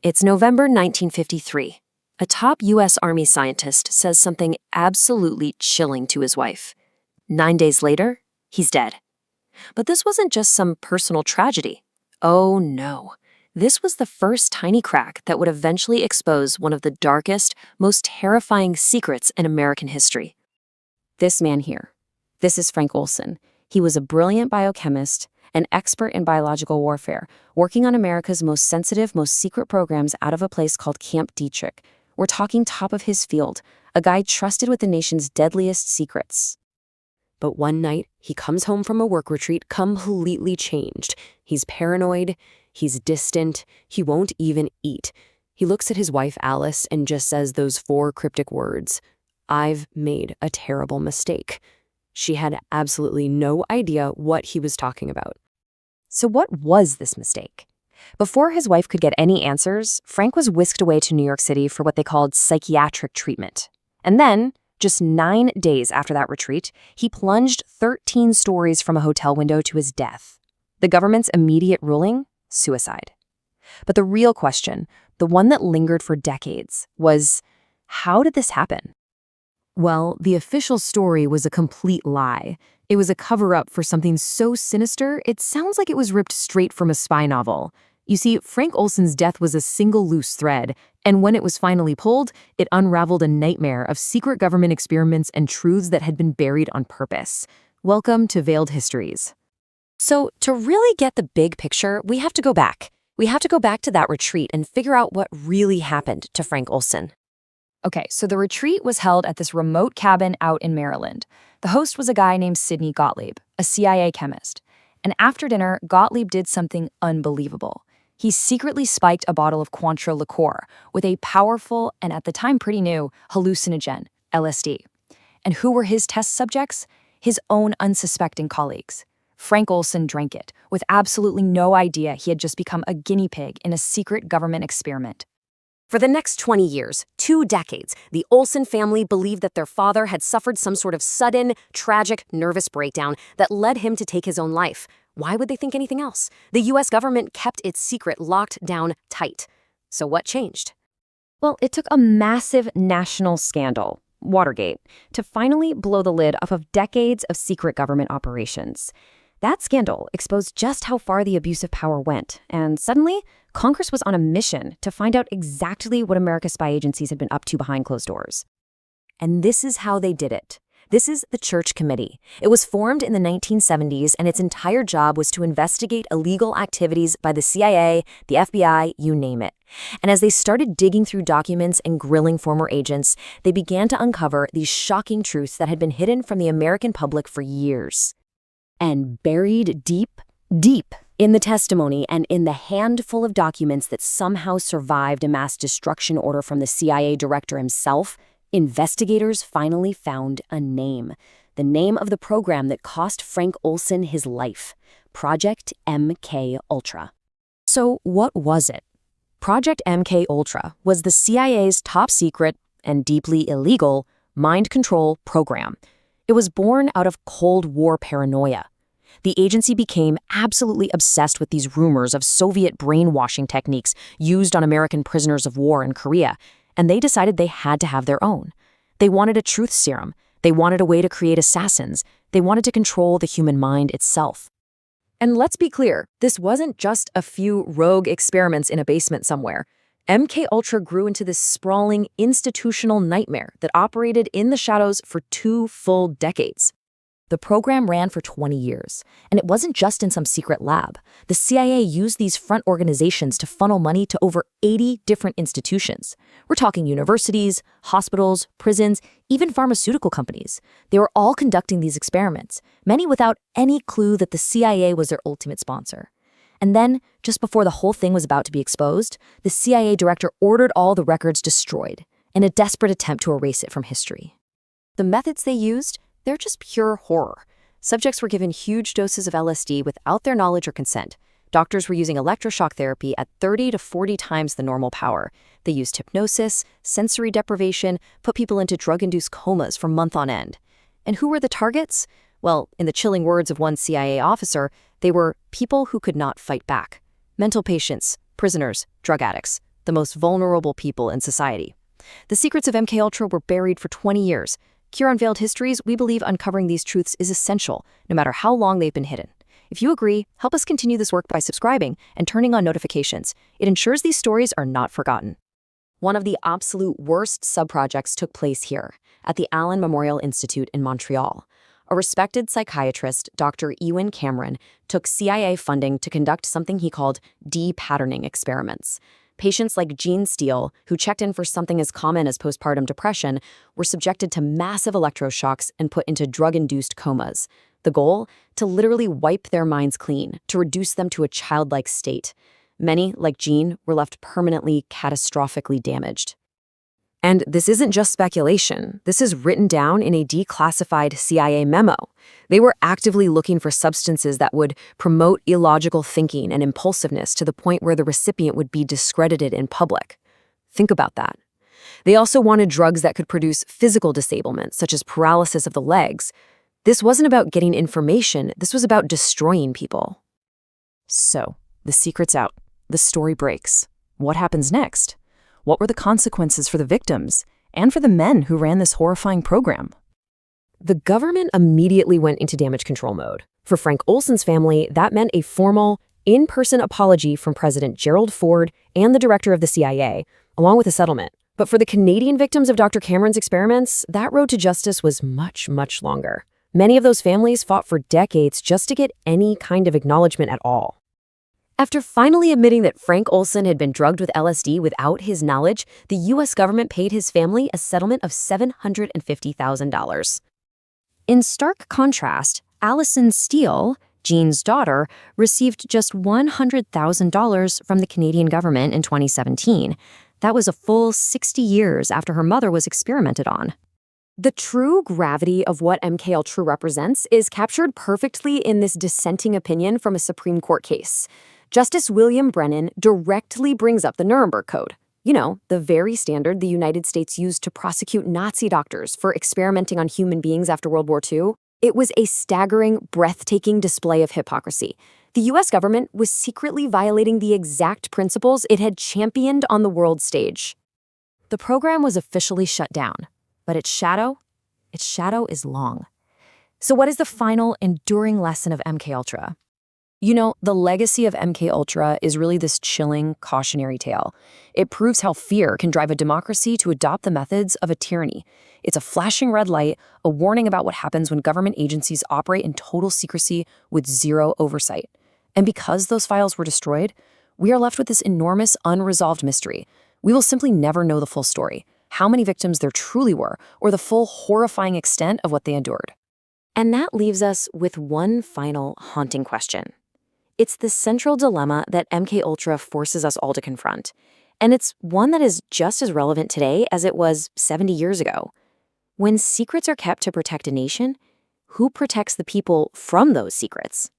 It's November 1953. A top U.S. Army scientist says something absolutely chilling to his wife. 9 days later, he's dead. But this wasn't just some personal tragedy. Oh no. This was the first tiny crack that would eventually expose one of the darkest, most terrifying secrets in American history. This man here. This is Frank Olson. He was a brilliant biochemist, an expert in biological warfare, working on America's most sensitive, most secret programs out of a place called Camp Dietrich. We're talking top of his field, a guy trusted with the nation's deadliest secrets. But one night, he comes home from a work retreat completely changed. He's paranoid, he's distant, he won't even eat. He looks at his wife, Alice, and just says those 4 cryptic words, "I've made a terrible mistake." She had absolutely no idea what he was talking about. So what was this mistake? Before his wife could get any answers, Frank was whisked away to New York City for what they called psychiatric treatment. And then, just 9 days after that retreat, he plunged 13 stories from a hotel window to his death. The government's immediate ruling? Suicide. But the real question, the one that lingered for decades, was, how did this happen? Well, the official story was a complete lie. It was a cover-up for something so sinister, it sounds like it was ripped straight from a spy novel. You see, Frank Olson's death was a single loose thread, and when it was finally pulled, it unraveled a nightmare of secret government experiments and truths that had been buried on purpose. Welcome to Veiled Histories. So, to really get the big picture, we have to go back. We have to go back to that retreat and figure out what really happened to Frank Olson. Okay, so the retreat was held at this remote cabin out in Maryland. The host was a guy named Sidney Gottlieb, a CIA chemist. And after dinner, Gottlieb did something unbelievable. He secretly spiked a bottle of Cointreau liqueur with a powerful, and at the time pretty new, hallucinogen, LSD. And who were his test subjects? His own unsuspecting colleagues. Frank Olson drank it, with absolutely no idea he had just become a guinea pig in a secret government experiment. For the next 20 years, 2 decades, the Olson family believed that their father had suffered some sort of sudden, tragic, nervous breakdown that led him to take his own life. Why would they think anything else? The U.S. government kept its secret locked down tight. So what changed? Well, it took a massive national scandal, Watergate, to finally blow the lid off of decades of secret government operations. That scandal exposed just how far the abuse of power went, and suddenly, Congress was on a mission to find out exactly what America's spy agencies had been up to behind closed doors. And this is how they did it. This is the Church Committee. It was formed in the 1970s, and its entire job was to investigate illegal activities by the CIA, the FBI, you name it. And as they started digging through documents and grilling former agents, they began to uncover these shocking truths that had been hidden from the American public for years. And buried deep, deep in the testimony and in the handful of documents that somehow survived a mass destruction order from the CIA director himself, investigators finally found a name. The name of the program that cost Frank Olson his life. Project MKUltra. So what was it? Project MKUltra was the CIA's top secret and deeply illegal mind control program. It was born out of Cold War paranoia. The agency became absolutely obsessed with these rumors of Soviet brainwashing techniques used on American prisoners of war in Korea, and they decided they had to have their own. They wanted a truth serum. They wanted a way to create assassins. They wanted to control the human mind itself. And let's be clear, this wasn't just a few rogue experiments in a basement somewhere. MKUltra grew into this sprawling institutional nightmare that operated in the shadows for 2 full decades. The program ran for 20 years, and it wasn't just in some secret lab. The CIA used these front organizations to funnel money to over 80 different institutions. We're talking universities, hospitals, prisons, even pharmaceutical companies. They were all conducting these experiments, many without any clue that the CIA was their ultimate sponsor. And then, just before the whole thing was about to be exposed, the CIA director ordered all the records destroyed in a desperate attempt to erase it from history. The methods they used? They're just pure horror. Subjects were given huge doses of LSD without their knowledge or consent. Doctors were using electroshock therapy at 30 to 40 times the normal power. They used hypnosis, sensory deprivation, put people into drug-induced comas for months on end. And who were the targets? Well, in the chilling words of one CIA officer, they were people who could not fight back. Mental patients, prisoners, drug addicts. the most vulnerable people in society. The secrets of MKUltra were buried for 20 years. Here on Veiled Histories, we believe uncovering these truths is essential, no matter how long they've been hidden. If you agree, help us continue this work by subscribing and turning on notifications. It ensures these stories are not forgotten. One of the absolute worst subprojects took place here, at the Allen Memorial Institute in Montreal. A respected psychiatrist, Dr. Ewan Cameron, took CIA funding to conduct something he called de-patterning experiments. Patients like Jean Steele, who checked in for something as common as postpartum depression, were subjected to massive electroshocks and put into drug-induced comas. The goal? To literally wipe their minds clean, to reduce them to a childlike state. Many, like Jean, were left permanently, catastrophically damaged. And this isn't just speculation. This is written down in a declassified CIA memo. They were actively looking for substances that would promote illogical thinking and impulsiveness to the point where the recipient would be discredited in public. Think about that. They also wanted drugs that could produce physical disablement, such as paralysis of the legs. This wasn't about getting information. This was about destroying people. So, the secret's out. The story breaks. What happens next? What were the consequences for the victims and for the men who ran this horrifying program? The government immediately went into damage control mode. For Frank Olson's family, that meant a formal, in-person apology from President Gerald Ford and the director of the CIA, along with a settlement. But for the Canadian victims of Dr. Cameron's experiments, that road to justice was much, much longer. Many of those families fought for decades just to get any kind of acknowledgement at all. After finally admitting that Frank Olson had been drugged with LSD without his knowledge, the U.S. government paid his family a settlement of $750,000. In stark contrast, Allison Steele, Jean's daughter, received just $100,000 from the Canadian government in 2017. That was a full 60 years after her mother was experimented on. The true gravity of what MKUltra represents is captured perfectly in this dissenting opinion from a Supreme Court case. Justice William Brennan directly brings up the Nuremberg Code. You know, the very standard the United States used to prosecute Nazi doctors for experimenting on human beings after World War II. It was a staggering, breathtaking display of hypocrisy. The U.S. government was secretly violating the exact principles it had championed on the world stage. The program was officially shut down, but its shadow is long. So what is the final, enduring lesson of MKUltra? You know, the legacy of MKUltra is really this chilling, cautionary tale. It proves how fear can drive a democracy to adopt the methods of a tyranny. It's a flashing red light, a warning about what happens when government agencies operate in total secrecy with zero oversight. And because those files were destroyed, we are left with this enormous, unresolved mystery. We will simply never know the full story, how many victims there truly were, or the full horrifying extent of what they endured. And that leaves us with one final haunting question. It's the central dilemma that MKUltra forces us all to confront. And it's one that is just as relevant today as it was 70 years ago. When secrets are kept to protect a nation, who protects the people from those secrets?